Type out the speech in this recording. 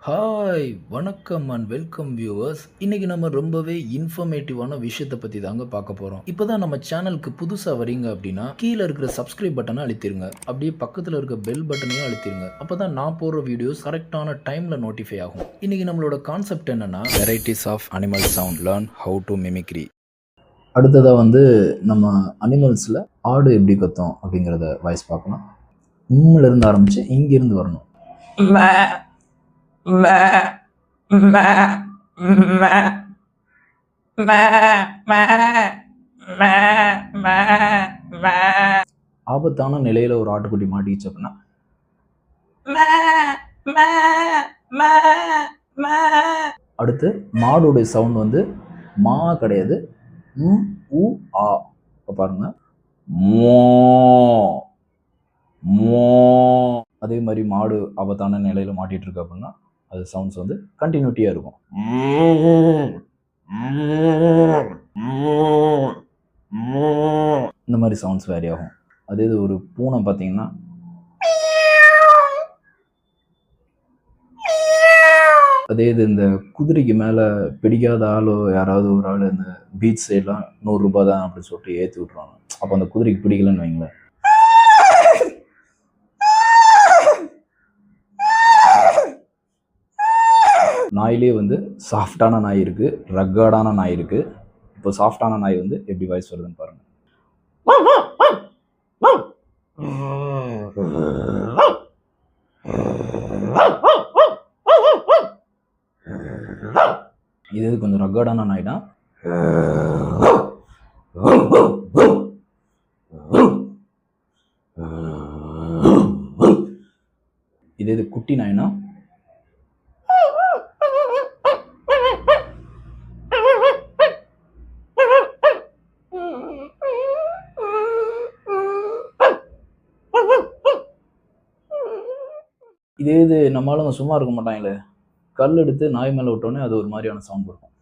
Hi! வணக்கம் and welcome viewers. இன்னைக்கு நம்ம ரொம்பவே இன்ஃபர்மேட்டிவான விஷயத்த பத்தி தாங்க பார்க்க போறோம். இப்பதான் நம்ம சேனலுக்கு புதுசா வரீங்க அப்படின்னா, கீழ இருக்கிற சப்ஸ்கிரைப் பட்டன அழுத்திருங்க. அப்படியே பக்கத்துல இருக்க பெல் பட்டனையும் அழுத்திருங்க. அப்பதான் நான் போடுற வீடியோஸ் கரெக்ட்டான டைம்ல நோட்டிஃபை ஆகும். இன்னைக்கு நம்மளோட கான்செப்ட் என்னன்னா, varieties of animal sound learn how to mimicry. அடுத்ததா நம்ம அனிமல்ஸ்ல ஆடு எப்படி கத்தும் அப்படிங்கிறத வாய்ஸ் பார்க்கலாம். இம்ல இருந்து ஆரம்பிச்சு இங்கிருந்து வரணும். ஆபத்தான நிலையில ஒரு ஆட்டுக்குட்டி மாட்டிச்சு அப்படின்னா அடுத்து மாடுடைய சவுண்ட் மா கிடையாது, உ ஆ. பாருங்க, அதே மாதிரி மாடு ஆபத்தான நிலையில மாட்டிட்டு இருக்கு அப்படின்னா அது சவுண்ட்ஸ் கண்டினியூட்டியா இருக்கும். இந்த மாதிரி சவுண்ட்ஸ் வேரி ஆகும். அதே இது ஒரு பூனை பார்த்தீங்கன்னா அதே இது இந்த குதிரைக்கு மேலே பிடிக்காத ஆளோ யாராவது ஒரு ஆள் இந்த பீச் சைட்லாம் ₹100 தான் அப்படின்னு சொல்லிட்டு ஏற்றி விட்ருவாங்க. அப்போ அந்த குதிரைக்கு பிடிக்கலன்னு வைங்களேன், நாயிலே சாஃப்டான நாய் இருக்கு, ரக்கர்டான நாய் இருக்கு. இப்போ சாஃப்டான நாய் எப்படி வாய்ஸ் வருதுன்னு பாருங்க. இது கொஞ்சம் ரக்கர்டான நாய் தான். இது குட்டி நாய்னா இது நம்மளால சும்மா இருக்க மாட்டாங்களே, கல் எடுத்து நாய் மேலே விட்டோன்னே அது ஒரு மாதிரியான சவுண்ட் கொடுக்கும்.